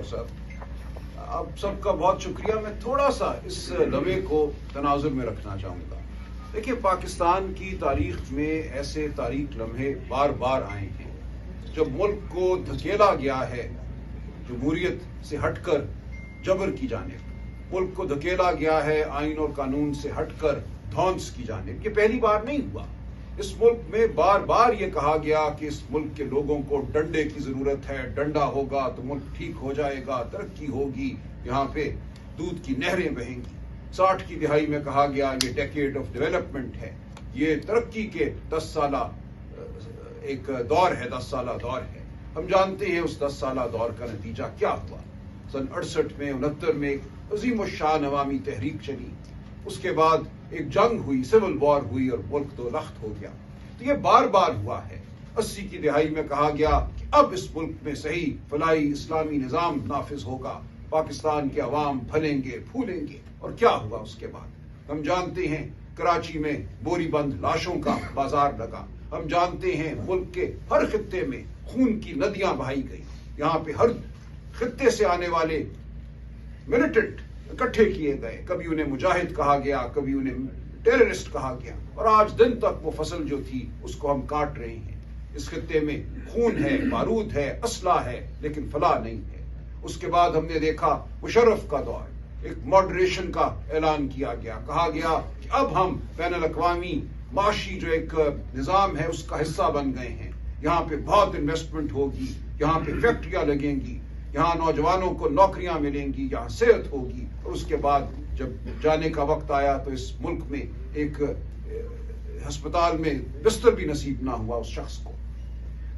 साहब। आप सबका बहुत शुक्रिया। मैं थोड़ा सा इस लम्हे को तनाजुर में रखना चाहूँगा। देखिए, पाकिस्तान की तारीख में ऐसे तारीख लम्हे बार बार आए हैं जब मुल्क को धकेला गया है जमहूरियत से हटकर जबर की जानिब, मुल्क को धकेला गया है आइन और कानून से हटकर धौंस की जानिब। ये पहली बार नहीं हुआ। इस मुल्क में बार बार ये कहा गया कि इस मुल्क के लोगों को डंडे की जरूरत है, डंडा होगा तो मुल्क ठीक हो जाएगा, तरक्की होगी, यहाँ पे दूध की नहरें बहेंगी। 60 की दिहाई में कहा गया ये डेकेड ऑफ डेवलपमेंट है, ये तरक्की के 10 साला एक दौर है, 10 साला दौर है। हम जानते हैं उस 10 साला दौर का नतीजा क्या हुआ। सन 68 में 69 में एक अजीम शान अवामी तहरीक चली, उसके बाद एक जंग हुई, सिविल वॉर हुई और मुल्क दो लख्त हो गया। तो ये बार बार हुआ है। 80 की दिहाई में कहा गया कि अब इस मुल्क में सही फलाई इस्लामी निजाम नाफिज होगा, पाकिस्तान के अवाम फलेंगे फूलेंगे। और क्या हुआ उसके बाद? हम जानते हैं कराची में बोरीबंद लाशों का बाजार लगा। हम जानते हैं मुल्क के हर खित्ते में खून की नदियां बहाई गई। यहाँ पे हर खित्ते से आने वाले मिलिटेंट इकट्ठे किए गए। कभी उन्हें मुजाहिद कहा गया, कभी उन्हें टेररिस्ट कहा गया, और आज दिन तक वो फसल जो थी उसको हम काट रहे हैं। इस खित्ते में खून है, बारूद है, असला है, लेकिन फलाह नहीं है। उसके बाद हमने देखा मुशर्रफ का दौर, एक मॉडरेशन का ऐलान किया गया। कहा गया कि अब हम बैनुल अक़वामी माशी जो एक निज़ाम है उसका हिस्सा बन गए हैं। यहाँ पे बहुत इन्वेस्टमेंट होगी, यहाँ पे फैक्ट्रियां लगेंगी, यहाँ नौजवानों को नौकरियां मिलेंगी, यहाँ सेहत होगी। और उसके बाद जब जाने का वक्त आया तो इस मुल्क में एक अस्पताल में बिस्तर भी नसीब ना हुआ उस शख्स को।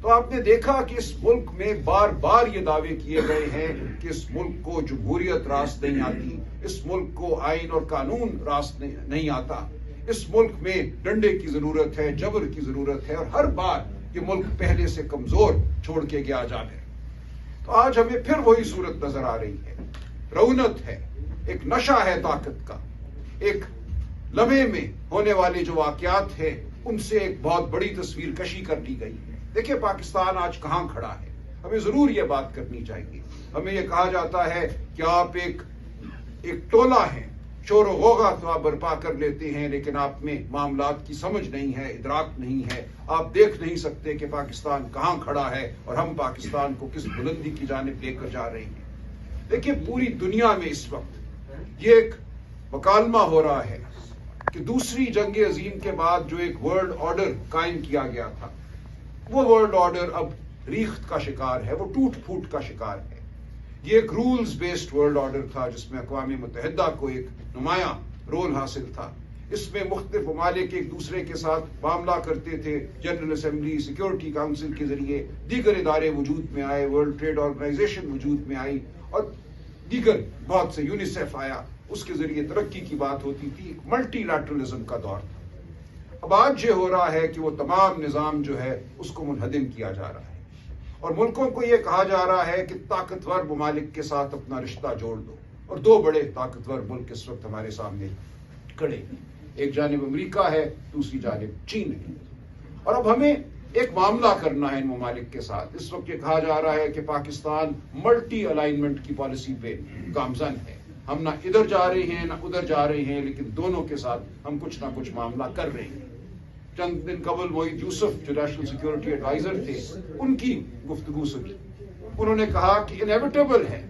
तो आपने देखा कि इस मुल्क में बार बार ये दावे किए गए हैं कि इस मुल्क को जमहूरियत रास्त नहीं आती, इस मुल्क को आइन और कानून रास्त नहीं आता, इस मुल्क में डंडे की जरूरत है, जबर की जरूरत है, और हर बार ये मुल्क पहले से कमजोर छोड़ के गया जावे। तो आज हमें फिर वही सूरत नजर आ रही है। रौनक है, एक नशा है ताकत का, एक लम्हे में होने वाले जो वाकयात है उनसे एक बहुत बड़ी तस्वीर कशी कर ली गई है। देखिए, पाकिस्तान आज कहां खड़ा है, हमें जरूर ये बात करनी चाहिए। हमें ये कहा जाता है कि आप एक टोला है, शोर होगा तो आप बर्पा कर लेते हैं, लेकिन आप में मामलात की समझ नहीं है, इदराक नहीं है, आप देख नहीं सकते कि पाकिस्तान कहां खड़ा है और हम पाकिस्तान को किस बुलंदी की जानिब लेकर जा रहे हैं। देखिए, पूरी दुनिया में इस वक्त ये एक मुकालमा हो रहा है कि दूसरी जंग अजीम के बाद जो एक वर्ल्ड ऑर्डर कायम किया गया था, वो वर्ल्ड ऑर्डर अब रीख्त का शिकार है, वो टूट फूट का शिकार है। ये एक रूल्स बेस्ड वर्ल्ड ऑर्डर था जिसमें अक़वाम मुत्तहिदा को एक नुमाया रोल हासिल था। इसमें मुख्तलिफ ममालिक एक दूसरे के साथ मामला करते थे, जनरल असेंबली, सिक्योरिटी काउंसिल के जरिए दीगर इदारे वजूद में आए, वर्ल्ड ट्रेड ऑर्गेनाइजेशन वजूद में आई, और दीगर बहुत से, यूनिसेफ आया, उसके जरिए तरक्की की बात होती थी। एक मल्टीलैटरलिज्म का दौर था। अब आज ये हो रहा है कि वो तमाम निज़ाम जो है उसको मुनहदिम किया जा रहा है, और मुल्कों को यह कहा जा रहा है कि ताकतवर ममालिक के साथ अपना रिश्ता जोड़ दो। और दो बड़े ताकतवर मुल्क इस वक्त हमारे सामने खड़े हैं, एक जानिब अमेरिका है, दूसरी जानिब चीन है। और अब हमें एक मामला करना है इन ममालिक के साथ। इस वक्त ये कहा जा रहा है कि पाकिस्तान मल्टी अलाइनमेंट की पॉलिसी पे गामजन है। हम ना इधर जा रहे हैं ना उधर जा रहे हैं, लेकिन दोनों के साथ हम कुछ ना कुछ मामला कर रहे हैं। चंद दिन कबल मोहित यूसुफ जो नेशनल सिक्योरिटी एडवाइजर थे, उनकी गुफ्तगू सुनी। उन्होंने कहा कि इनएविटेबल है,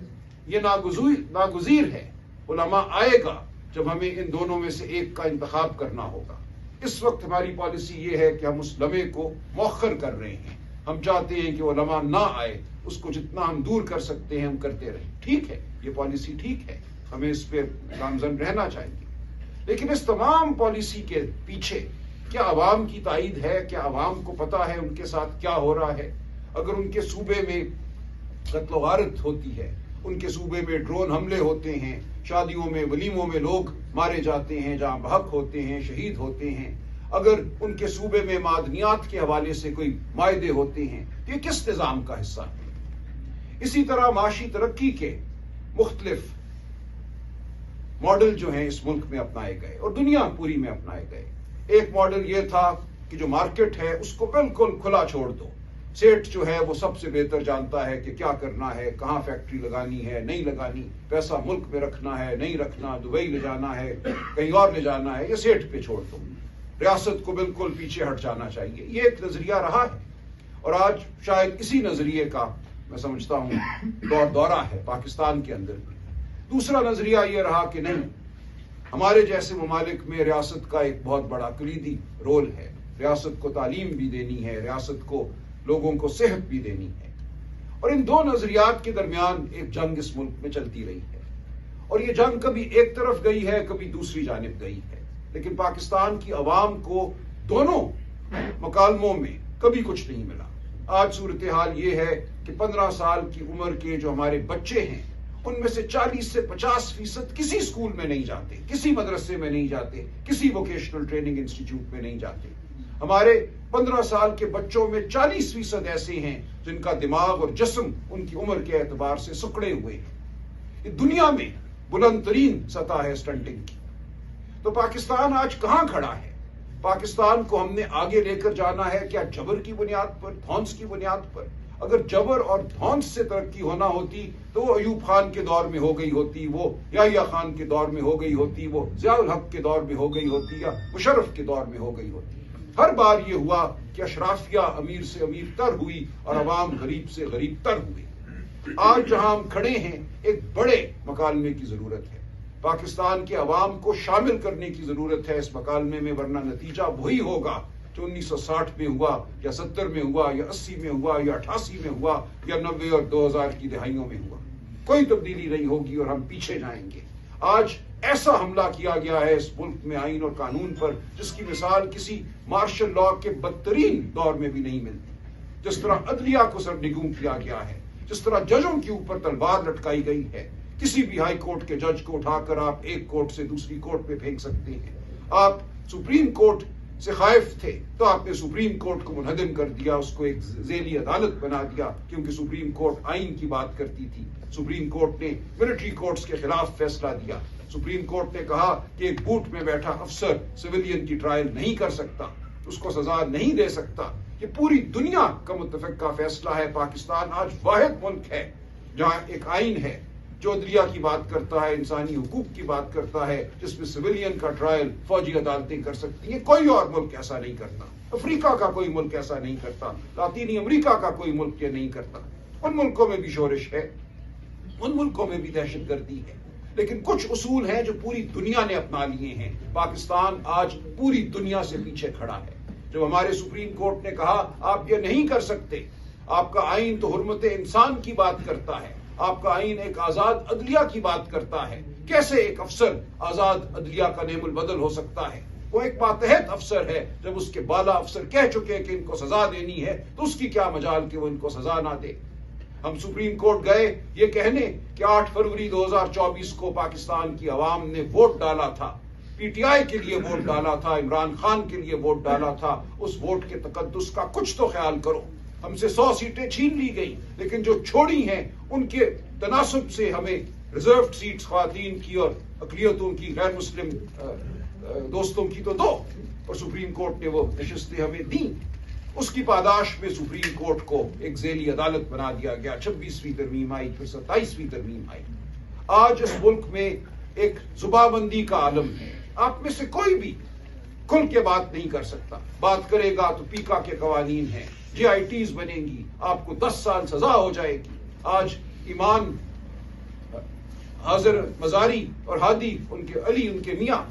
ये नागुज़ीर है, उलमा आएगा जब हमें इन दोनों में से एक का इंतखाब करना होगा। इस वक्त हमारी पॉलिसी ये है कि हम उस लम्हे को मौखर कर रहे हैं। हम चाहते हैं कि उलमा ना आए, उसको जितना हम दूर कर सकते हैं हम करते रहें। ठीक है, ये पॉलिसी ठीक है, हमें इस पर गामजन रहना चाहिए, लेकिन इस तमाम पॉलिसी के पीछे क्या अवाम की ताईद है? क्या अवाम को पता है उनके साथ क्या हो रहा है? अगर उनके सूबे में कत्ल वारत होती है, उनके सूबे में ड्रोन हमले होते हैं, शादियों में वलीमों में लोग मारे जाते हैं, जहां बहक होते हैं, शहीद होते हैं, अगर उनके सूबे में मादनियात के हवाले से कोई मायदे होते हैं, तो ये किस निज़ाम का हिस्सा है? इसी तरह माशी तरक्की के मुख्तलिफ मॉडल जो हैं इस मुल्क में अपनाए गए और दुनिया पूरी में अपनाए गए। एक मॉडल ये था कि जो मार्केट है उसको बिल्कुल खुला छोड़ दो, सेठ जो है वो सबसे बेहतर जानता है कि क्या करना है, कहाँ फैक्ट्री लगानी है, नहीं लगानी, पैसा मुल्क में रखना है, नहीं रखना, दुबई ले जाना है, कहीं और ले जाना है, ये सेठ पे छोड़ दो। रियासत को बिल्कुल पीछे हट जाना चाहिए। ये एक नजरिया रहा है और आज शायद इसी नजरिए का मैं समझता हूं दौरा है पाकिस्तान के अंदर भी। दूसरा नजरिया ये रहा कि नहीं, हमारे जैसे ममालिक में रियासत का एक बहुत बड़ा कलीदी रोल है। रियासत को तालीम भी देनी है, रियासत को लोगों को सेहत भी देनी है। और इन दो नजरियात के दरमियान एक जंग इस मुल्क में चलती रही है और ये जंग कभी एक तरफ गई है, कभी दूसरी जानिब गई है। लेकिन पाकिस्तान की अवाम को दोनों मकालमों में कभी कुछ नहीं मिला। आज सूरत हाल ये है कि 15 साल की उम्र के जो हमारे बच्चे हैं उनमें से 40 से 50% किसी स्कूल में नहीं जाते, किसी मदरसे में नहीं जाते, किसी वोकेशनल ट्रेनिंग इंस्टीट्यूट में नहीं जाते। हमारे 15 साल के बच्चों में 40% ऐसे हैं जिनका दिमाग और जिस्म उनकी उम्र के एतबार से सुकड़े हुए हैं। ये दुनिया में बुलंद तरीन सतह है स्टंटिंग की। तो पाकिस्तान आज कहां खड़ा है? पाकिस्तान को हमने आगे लेकर जाना है क्या जबर की बुनियाद पर, धौंस की बुनियाद पर? अगर जबर और धौंस से तरक्की होना होती तो वो अयूब खान के दौर में हो गई होती, वो याहिया खान के दौर में हो गई होती, वो ज़ियाउल हक के दौर में हो गई होती, या मुशर्रफ के दौर में हो गई होती। हर बार ये हुआ कि अशराफिया अमीर से अमीर तर हुई और अवाम गरीब से गरीब तर हुई। आज जहां हम खड़े हैं एक बड़े मकालमे की जरूरत है। पाकिस्तान के अवाम को शामिल करने की जरूरत है इस मकालमे में, वरना नतीजा वही होगा जो 1960 में हुआ या 70 में हुआ या 80 में हुआ या 88 में हुआ या 90 और 2000 की दहाइयों में हुआ। कोई तब्दीली नहीं होगी और हम पीछे जाएंगे। आज ऐसा हमला किया गया है इस मुल्क में आईन और कानून पर जिसकी मिसाल किसी मार्शल लॉ के बदतरीन दौर में भी नहीं मिलती। जिस तरह अदलिया को सरनिगूं किया गया है, जिस तरह जजों के ऊपर तलवार लटकाई गई है, किसी भी हाई कोर्ट के जज को उठाकर आप एक कोर्ट से दूसरी कोर्ट पे फेंक सकते हैं। आप सुप्रीम कोर्ट से खाइफ थे तो आपने सुप्रीम कोर्ट को मुनहदम कर दिया, उसको एक जेली अदालत बना दिया, क्योंकि सुप्रीम कोर्ट आइन की बात करती थी। सुप्रीम कोर्ट ने मिलिट्री कोर्ट्स के खिलाफ फैसला दिया। सुप्रीम कोर्ट ने कहा कि एक बूट में बैठा अफसर सिविलियन की ट्रायल नहीं कर सकता, उसको सजा नहीं दे सकता। ये पूरी दुनिया का मुत्तफिका फैसला है। पाकिस्तान आज वाहिद मुल्क है जहां एक आइन है जो अदलिया की बात करता है, इंसानी हुकूक की बात करता है, जिसमें सिविलियन का ट्रायल फौजी अदालतें कर सकती हैं। कोई और मुल्क ऐसा नहीं करता। अफ्रीका का कोई मुल्क ऐसा नहीं करता। लातीनी अमेरिका का कोई मुल्क ये नहीं करता। उन मुल्कों में भी शोरिश है, उन मुल्कों में भी दहशतगर्दी है, लेकिन कुछ उसूल हैं जो पूरी दुनिया ने अपना लिए हैं। पाकिस्तान आज पूरी दुनिया से पीछे खड़ा है। जब हमारे सुप्रीम कोर्ट ने कहा आप ये नहीं कर सकते, आपका आइन तो हुर्मत इंसान की बात करता है, आपका आइन एक आजाद अदलिया की बात करता है, कैसे एक अफसर आजाद अदलिया का नेमुल बदल हो सकता है? वो एक मातहत अफसर है। जब उसके बाला अफसर कह चुके कि इनको सजा देनी है तो उसकी क्या मजाल कि वो इनको सजा ना दे। हम सुप्रीम कोर्ट गए ये कहने कि 8 फरवरी 2024 को पाकिस्तान की आवाम ने वोट डाला था, पीटीआई के लिए वोट डाला था, इमरान खान के लिए वोट डाला था। उस वोट के तकद्दुस का कुछ तो ख्याल करो। हमसे 100 सीटें छीन ली गई, लेकिन जो छोड़ी हैं उनके तनासुब से हमें रिजर्व सीट्स ख्वातीन की और अकलियतों की, गैर मुस्लिम दोस्तों की तो दो, और सुप्रीम कोर्ट ने वो नशिस्तें हमें दी। उसकी पादाश में सुप्रीम कोर्ट को एक जेली अदालत बना दिया गया। 26वीं तरमीम आई, फिर 27वीं तरमीम आई। आज इस मुल्क में एक जुबाबंदी का आलम है। आप में से कोई भी खुल के बात नहीं कर सकता। बात करेगा तो पीका के कवानीन हैं, GITs बनेंगी, आपको 10 साल सजा हो जाएगी। आज ईमान हाजिर मजारी और हादी उनके अली उनके मियाँ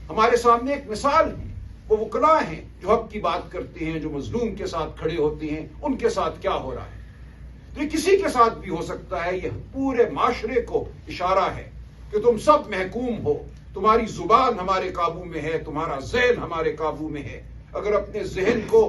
हमारे सामने एक मिसाल है। वो वकला हैं जो हक की बात करते हैं, जो मजलूम के साथ खड़े होते हैं। उनके साथ क्या हो रहा है? तो ये किसी के साथ भी हो सकता है। ये पूरे माशरे को इशारा है कि तुम सब महकूम हो, तुम्हारी जुबान हमारे काबू में है, तुम्हारा ज़हन हमारे काबू में है। अगर अपने ज़हन को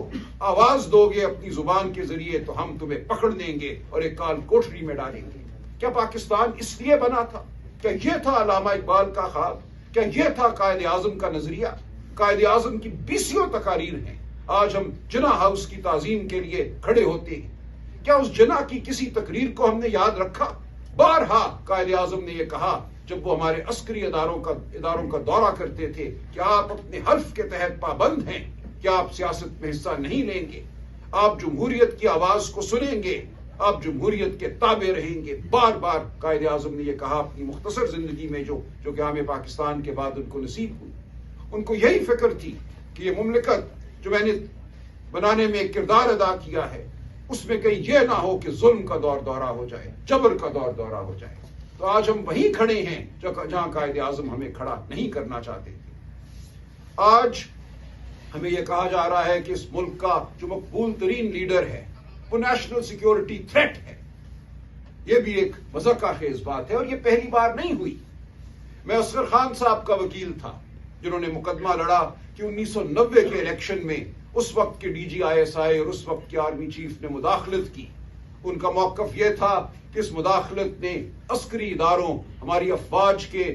आवाज दोगे अपनी जुबान के जरिए तो हम तुम्हें पकड़ लेंगे और एक काल कोठरी में डालेंगे। क्या पाकिस्तान इसलिए बना था? क्या यह था अल्लामा इकबाल का ख्वाब? क्या यह था कायद आजम का नजरिया? कायद आजम की 20 तकारीर हैं। आज हम जिना हाउस की ताजीम के लिए खड़े होते हैं। क्या उस जिना की किसी तकरीर को हमने याद रखा? बारहा कायद आजम ने यह कहा जब वो हमारे अस्करी इदारों का दौरा करते थे कि आप अपने हल्फ के तहत पाबंद हैं, क्या आप सियासत में हिस्सा नहीं लेंगे। आप जमहूरियत की आवाज को सुनेंगे, आप जमहूरियत के ताबे रहेंगे। बार बार कायदे आजम ने यह कहा अपनी मुख्तसर जिंदगी में जो क़याम पाकिस्तान के बाद उनको नसीब हुई। उनको यही फिक्र थी कि ये मुमलिकत जो मैंने बनाने में किरदार अदा किया है उसमें कहीं यह ना हो कि जुल्म का दौर दौरा हो जाए, जबर का दौर दौरा हो जाए। तो आज हम वहीं खड़े हैं जहां कायदे आजम हमें खड़ा नहीं करना चाहते थे। आज हमें यह कहा जा रहा है कि इस मुल्क का जो मकबूल तरीन लीडर है वो नेशनल सिक्योरिटी थ्रेट है। यह भी एक मज़ाक़खेज़ बात है और यह पहली बार नहीं हुई। मैं असगर खान साहब का वकील था जिन्होंने मुकदमा लड़ा कि 1990 के इलेक्शन में उस वक्त के DGISI और उस वक्त के आर्मी चीफ ने मुदाखलत की। उनका मौक़िफ़ यह था कि इस मुदाखलत ने अस्करी इदारों, हमारी अफवाज के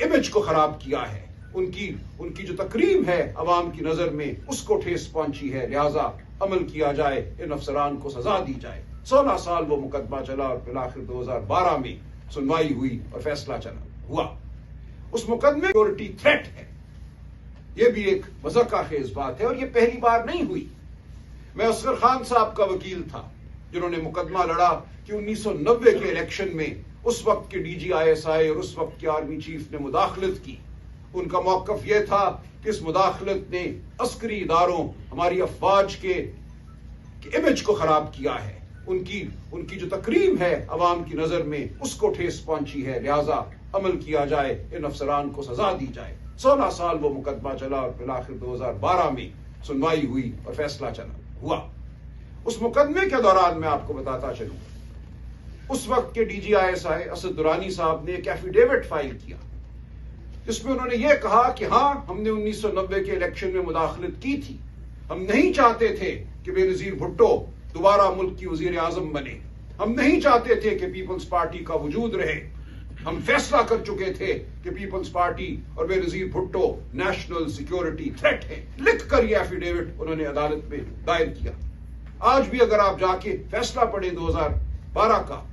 इमेज को खराब किया है। उनकी जो तकरीम है अवाम की नजर में उसको ठेस पहुंची है, लिहाजा अमल किया जाए, इन अफसरान को सजा दी जाए। 16 साल वो मुकदमा चला और फिर आखिर 2012 में सुनवाई हुई और फैसला हुआ। उस मुकदमे सिक्योरिटी थ्रेट है। यह भी एक मज़ाक़खेज़ बात है और यह पहली बार नहीं हुई। मैं असगर खान साहब का वकील था जिन्होंने मुकदमा लड़ा कि 1990 के इलेक्शन में उस वक्त के DGISI और उस वक्त के आर्मी चीफ ने मुदाखलत की। उनका मौक़िफ़ यह था कि इस मुदाखलत ने अस्करी इदारों, हमारी अफवाज के इमेज को खराब किया है। उनकी जो तकरीम है अवाम की नजर में उसको ठेस पहुंची है, लिहाजा अमल किया जाए, इन अफसरान को सजा दी जाए। 16 साल वो मुकदमा चला और फिर आखिर 2012 में सुनवाई हुई और फैसला हुआ। उस मुकदमे के दौरान मैं आपको बताता चलूं, उस वक्त के DGISI असद दुरानी साहब ने एक एफिडेविट फाइल किया जिसमें उन्होंने ये कहा कि हाँ, हमने 1990 के इलेक्शन में मुदाखलत की थी। हम नहीं चाहते थे कि बेनजीर भुट्टो दोबारा मुल्क की वजीर आजम बने। हम नहीं चाहते थे कि पीपल्स पार्टी का वजूद रहे। हम फैसला कर चुके थे कि पीपल्स पार्टी और Benazir Bhutto national security threat है। लिखकर यह एफिडेविट उन्होंने अदालत में दायर किया। आज भी अगर आप जाके फैसला पढ़े 2012 का,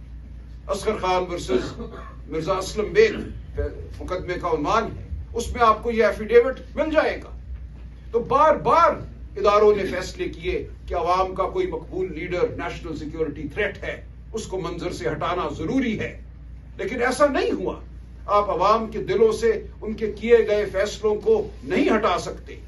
असगर खान वर्सेस मिर्जा असलम बेग मुकदमे का उन्वान है, उसमें आपको यह एफिडेविट मिल जाएगा। तो बार बार इदारों ने फैसले किए कि अवाम का कोई मकबूल लीडर नेशनल सिक्योरिटी थ्रेट है, उसको मंजर से हटाना जरूरी है, लेकिन ऐसा नहीं हुआ। आप अवाम के दिलों से उनके किए गए फैसलों को नहीं हटा सकते।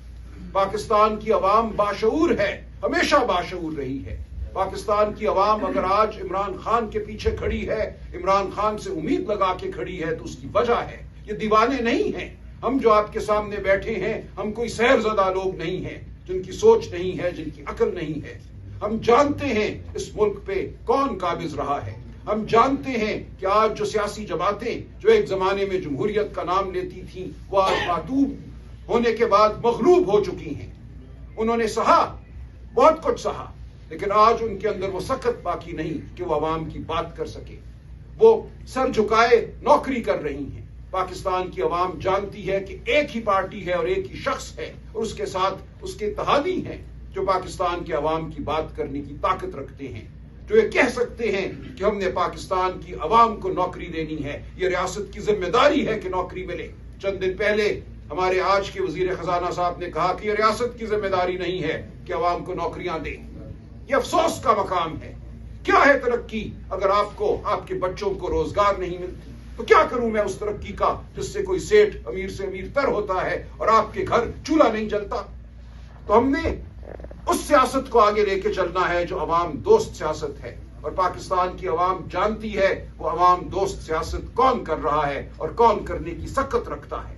पाकिस्तान की अवाम बाशऊर है, हमेशा बाशऊर रही है। पाकिस्तान की अवाम अगर आज इमरान खान के पीछे खड़ी है, इमरान खान से उम्मीद लगा के खड़ी है, तो उसकी वजह है, ये दीवाने नहीं हैं। हम जो आपके सामने बैठे हैं, हम कोई सहरज़दा लोग नहीं हैं जिनकी सोच नहीं है, जिनकी अकल नहीं है। हम जानते हैं इस मुल्क पे कौन काबिज रहा है। हम जानते हैं कि आज जो सियासी जमातें जो एक जमाने में जमहूरियत का नाम लेती थी, वो आज मातूब होने के बाद मगलूब हो चुकी हैं। उन्होंने सहा, बहुत कुछ सहा, लेकिन आज उनके अंदर वो सकत बाकी नहीं कि वो अवाम की बात कर सके। वो सर झुकाए नौकरी कर रही हैं। पाकिस्तान की अवाम जानती है कि एक ही पार्टी है और एक ही शख्स है और उसके साथ उसके इत्तेहादी हैं जो पाकिस्तान के अवाम की बात करने की ताकत रखते हैं, जो ये कह सकते हैं कि हमने पाकिस्तान की अवाम को नौकरी देनी है, ये रियासत की जिम्मेदारी है कि नौकरी मिले। चंद दिन पहले हमारे आज के वजीर खजाना साहब ने कहा कि यह रियासत की जिम्मेदारी नहीं है कि अवाम को नौकरियां दें। यह अफसोस का मकाम है। क्या है तरक्की अगर आपको, आपके बच्चों को रोजगार नहीं मिलती? तो क्या करूं मैं उस तरक्की का जिससे कोई सेठ अमीर से अमीर तर होता है और आपके घर चूल्हा नहीं जलता? तो हमने उस सियासत को आगे लेके चलना है जो अवाम दोस्त सियासत है, और पाकिस्तान की अवाम जानती है वो अवाम दोस्त सियासत कौन कर रहा है और कौन करने की सकत रखता है,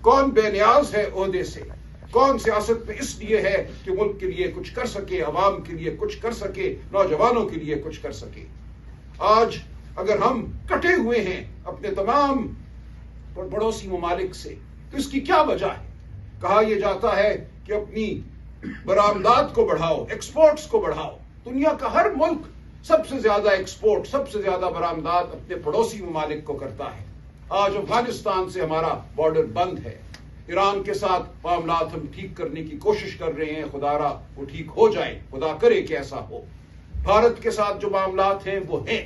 कौन बेनियाज है ओहदे से, कौन सियासत में इसलिए है कि मुल्क के लिए कुछ कर सके, अवाम के लिए कुछ कर सके, नौजवानों के लिए कुछ कर सके। आज अगर हम कटे हुए हैं अपने तमाम पड़ोसी ममालिक से, तो इसकी क्या वजह है? कहा यह जाता है कि अपनी बरामदात को बढ़ाओ, एक्सपोर्ट्स को बढ़ाओ। दुनिया का हर मुल्क सबसे ज्यादा एक्सपोर्ट, सबसे ज्यादा बरामदात अपने पड़ोसी ममालिक को करता है। आज अफगानिस्तान से हमारा बॉर्डर बंद है, ईरान के साथ मामलात हम ठीक करने की कोशिश कर रहे हैं, खुदारा वो ठीक हो जाए, खुदा करे कि ऐसा हो। भारत के साथ जो मामलात हैं वो हैं,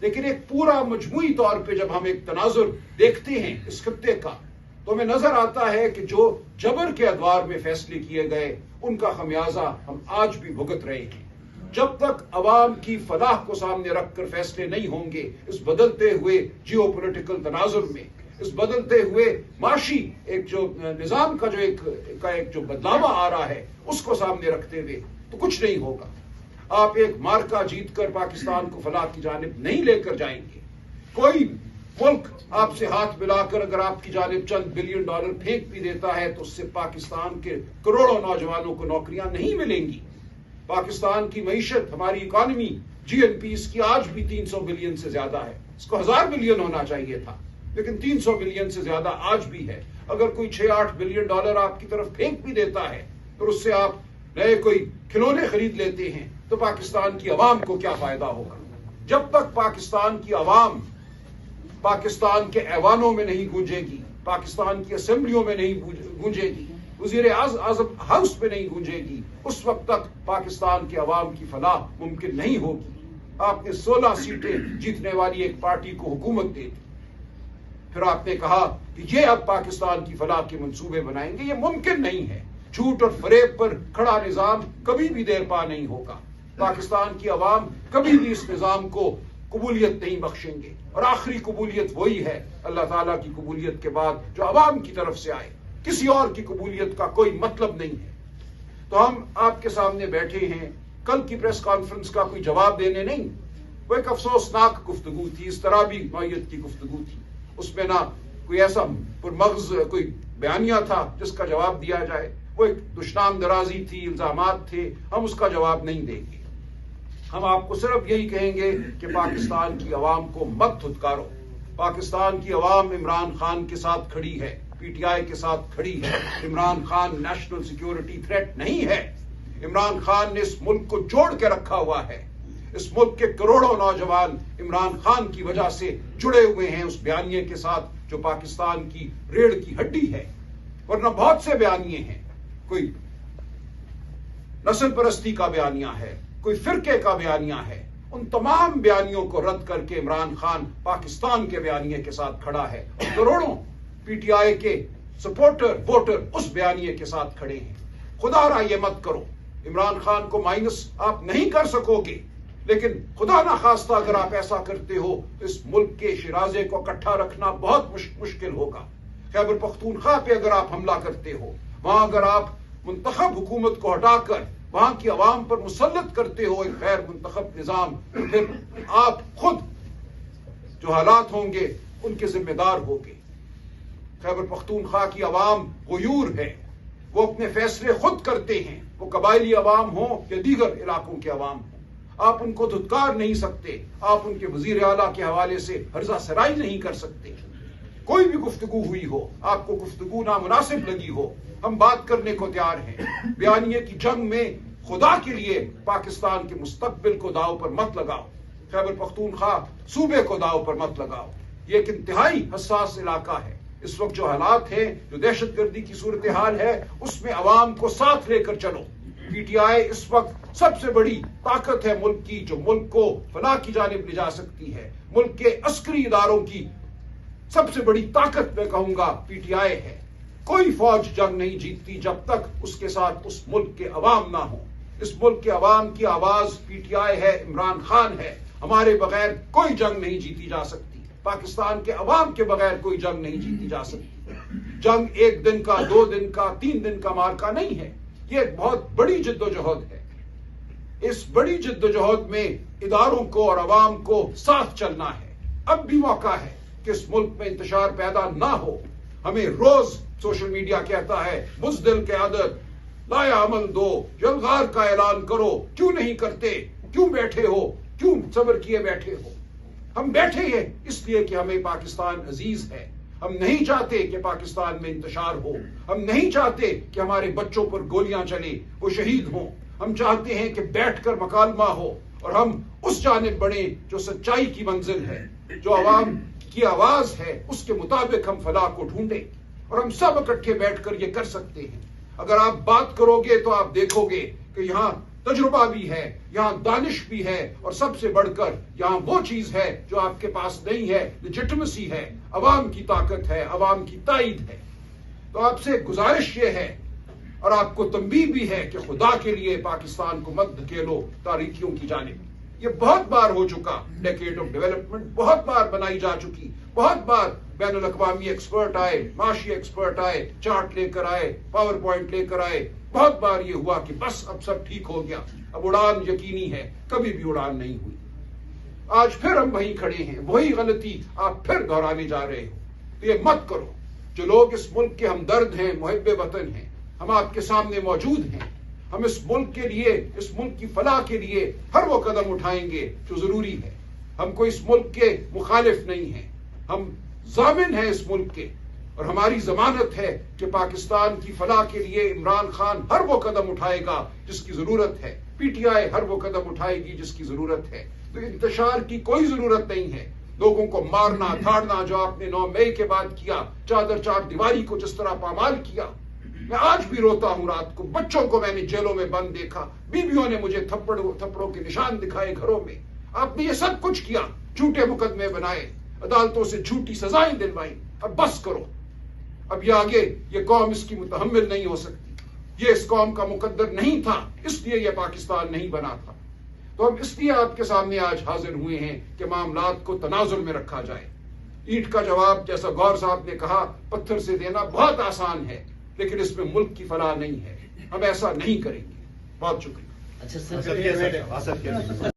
लेकिन एक पूरा मजमूई तौर पे जब हम एक तनाजुर देखते हैं इस खत्ते का, तो हमें नजर आता है कि जो जबर के अदवार में फैसले किए गए उनका खमियाजा हम आज भी भुगत रहे हैं। जब तक अवाम की फलाह को सामने रखकर फैसले नहीं होंगे इस बदलते हुए जियो पोलिटिकल तनाजुर में, इस बदलते हुए माशी एक जो निजाम का एक जो बदलावा आ रहा है उसको सामने रखते हुए, तो कुछ नहीं होगा। आप एक मार्का जीतकर पाकिस्तान को फलाह की जानिब नहीं लेकर जाएंगे। कोई मुल्क आपसे हाथ मिलाकर अगर आपकी जानिब चंद बिलियन डॉलर फेंक भी देता है तो उससे पाकिस्तान के करोड़ों नौजवानों को नौकरियां नहीं मिलेंगी। पाकिस्तान की मईशत, हमारी इकॉनमी, जीएनपी इसकी आज भी 300 बिलियन से ज्यादा है। इसको 1000 बिलियन होना चाहिए था, लेकिन 300 बिलियन से ज्यादा आज भी है। अगर कोई 6-8 बिलियन डॉलर आपकी तरफ फेंक भी देता है और उससे आप नए कोई खिलौने खरीद लेते हैं तो पाकिस्तान की अवाम को क्या फायदा होगा? जब तक पाकिस्तान की अवाम पाकिस्तान के ऐवानों में नहीं गूंजेगी, पाकिस्तान की असेंबलियों में नहीं गूंजेगी, वज़ीर आज़म हाउस में नहीं गूंजेगी, उस वक्त तक पाकिस्तान की अवाम की फलाह मुमकिन नहीं होगी। आपने 16 सीटें जीतने वाली एक पार्टी को हुकूमत दे दी, फिर आपने कहा कि ये अब पाकिस्तान की फलाह के मंसूबे बनाएंगे। ये मुमकिन नहीं है। झूठ और फरेब पर खड़ा निजाम कभी भी देर पा नहीं होगा। पाकिस्तान की अवाम कभी भी इस निजाम को कबूलियत नहीं बख्शेंगे, और आखिरी कबूलियत वही है अल्लाह ताला की कबूलियत के बाद जो अवाम की तरफ से आए। किसी और की कबूलियत का कोई मतलब नहीं है। तो हम आपके सामने बैठे हैं, कल की प्रेस कॉन्फ्रेंस का कोई जवाब देने नहीं, वो एक अफसोसनाक गुफ्तगू थी, इस तरह भी नौयत की गुफ्तगू थी। उसमें ना कोई ऐसा पुरमग़ज़ कोई बयानिया था जिसका जवाब दिया जाए, वो एक दुश्मन दराजी थी, इल्जामात थे। हम उसका जवाब नहीं देंगे। हम आपको सिर्फ यही कहेंगे कि पाकिस्तान की अवाम को मत धुतकारो। पाकिस्तान की अवाम इमरान खान के साथ खड़ी है, पीटीआई के साथ खड़ी है। Imran Khan national security threat नहीं है। इमरान खान ने इस मुल्क को जोड़ के रखा हुआ है। इस मुल्क के करोड़ों नौजवान इमरान खान की वजह से जुड़े हुए हैं उस बयानिए के साथ जो पाकिस्तान की रीढ़ की हड्डी है। वरना बहुत से बयानिए हैं, कोई नस्ल परस्ती का बयानिया है, कोई फिरके का बयानिया है। उन तमाम बयानियों को रद्द करके इमरान खान पाकिस्तान के बयानिए के साथ खड़ा है, और करोड़ों पीटीआई के सपोर्टर वोटर उस बयानिए के साथ खड़े हैं। खुदारा ये मत करो। इमरान खान को माइनस आप नहीं कर सकोगे, लेकिन खुदा ना खास्ता अगर आप ऐसा करते हो तो इस मुल्क के शिराजे को इकट्ठा रखना बहुत मुश्किल होगा। खैबर पख्तूनख्वा पे अगर आप हमला करते हो, वहां अगर आप मुंतखब हुकूमत को हटाकर वहां की अवाम पर मुसल्लत करते हो एक गैर मुंतखब निजाम, तो फिर आप खुद जो हालात होंगे उनके जिम्मेदार होंगे। खैबर पख्तूनख्वा की अवाम गयूर है, वो अपने फैसले खुद करते हैं, वो कबायली अवाम हो या दीगर इलाकों के अवाम हो। आप उनको धुतकार नहीं सकते, आप उनके वजीर आला के हवाले से हर्जा सराई नहीं कर सकते। कोई भी गुफ्तगू हुई हो, आपको गुफ्तगू नामुनासिब लगी हो, हम बात करने को तैयार हैं। बयानिए की जंग में खुदा के लिए पाकिस्तान के मुस्तकबिल को दाव पर मत लगाओ, खैबर पख्तूनख्वा सूबे को दाव पर मत लगाओ। ये एक इंतहाई हसास इलाका है। इस वक्त जो हालात हैं, जो दहशतगर्दी की सूरत हाल है, उसमें अवाम को साथ लेकर चलो। पीटीआई इस वक्त सबसे बड़ी ताकत है मुल्क की, जो मुल्क को फलाह की जानिब ले जा सकती है। मुल्क के अस्करी इदारों की सबसे बड़ी ताकत मैं कहूंगा पीटीआई है। कोई फौज जंग नहीं जीतती जब तक उसके साथ उस मुल्क के अवाम ना हो। इस मुल्क के अवाम की आवाज पीटीआई है, इमरान खान है। हमारे बगैर कोई जंग नहीं जीती जा सकती। पाकिस्तान के अवाम के बगैर कोई जंग नहीं जीती जा सकती। जंग एक दिन का, 2 दिन का, 3 दिन का मार्का नहीं है। ये एक बहुत बड़ी जिद्दोजहद है। इस बड़ी जिद्दोजहद में इदारों को और अवाम को साथ चलना है। अब भी मौका है कि इस मुल्क में इंतशार पैदा ना हो। हमें रोज सोशल मीडिया कहता है बुज़दिल के आदत, लाया अमल दो, यलगार का ऐलान करो। क्यों नहीं करते? क्यों बैठे हो? क्यों सब्र किए बैठे हो? हम बैठे हैं इसलिए कि हमें पाकिस्तान अजीज है। हम नहीं चाहते कि पाकिस्तान में इंतशार हो। हम नहीं चाहते कि हमारे बच्चों पर गोलियां चले, वो शहीद हों। हम चाहते हैं कि बैठकर मकालमा हो और हम उस जानिब बढ़े जो सच्चाई की मंजिल है, जो अवाम की आवाज है, उसके मुताबिक हम फलाह को ढूंढे। और हम सब इकट्ठे बैठकर ये कर सकते हैं। अगर आप बात करोगे तो आप देखोगे कि यहाँ तजुर्बा भी है, यहाँ दानिश भी है, और सबसे बढ़कर यहाँ वो चीज है जो आपके पास नहीं है, लेजिटिमेसी है, अवाम की ताकत है, अवाम की ताईद है। तो आपसे गुजारिश ये है और आपको तंबीह भी है कि खुदा के लिए पाकिस्तान को मत धकेलो तारीखियों की जानिब। ये बहुत बार हो चुका, डेकेड ऑफ डेवलपमेंट बहुत बार बनाई जा चुकी, बहुत बार बैनुल अक़वामी एक्सपर्ट आए, माशी एक्सपर्ट आए, चार्ट लेकर आए, पावर पॉइंट लेकर आए, बहुत बार ये हुआ कि बस अब सब ठीक हो गया, अब उड़ान यकीनी है, कभी भी उड़ान नहीं हुई। आज फिर हम वहीं खड़े हैं, वही गलती आप फिर दोहराने जा रहे हो, तो ये मत करो। जो लोग इस मुल्क के हमदर्द हैं, मुहिब्बे वतन हैं, हम आपके सामने मौजूद हैं। हम इस मुल्क के लिए, इस मुल्क की फलाह के लिए हर वो कदम उठाएंगे जो जरूरी है। हम कोई इस मुल्क के मुखालिफ नहीं हैं, हम जामिन हैं इस मुल्क के, और हमारी जमानत है कि पाकिस्तान की फलाह के लिए इमरान खान हर वो कदम उठाएगा जिसकी जरूरत है, पीटीआई हर वो कदम उठाएगी जिसकी जरूरत है। तो इंतशार की कोई जरूरत नहीं है, लोगों को मारना धाड़ना जो आपने 9 मई के बाद किया, चादर चार दीवारी को जिस तरह पामाल किया। मैं आज भी रोता हूं, रात को बच्चों को मैंने जेलों में बंद देखा, बीवियों ने मुझे थप्पड़ों के निशान दिखाए घरों में। आपने ये सब कुछ किया, झूठे मुकदमे बनाए, अदालतों से झूठी सजाएं दिलवाई। अब बस करो, अब ये आगे ये कौम इसकी मुतहम्मिल नहीं हो सकती। ये इस कौम का मुकद्दर नहीं था, इसलिए यह पाकिस्तान नहीं बना था। तो हम इसलिए आपके सामने आज हाजिर हुए हैं कि मामलात को तनाजुल में रखा जाए। ईंट का जवाब, जैसा गौर साहब ने कहा, पत्थर से देना बहुत आसान है, लेकिन इसमें मुल्क की फलाह नहीं है। हम ऐसा नहीं करेंगे। बहुत शुक्रिया। अच्छा सर,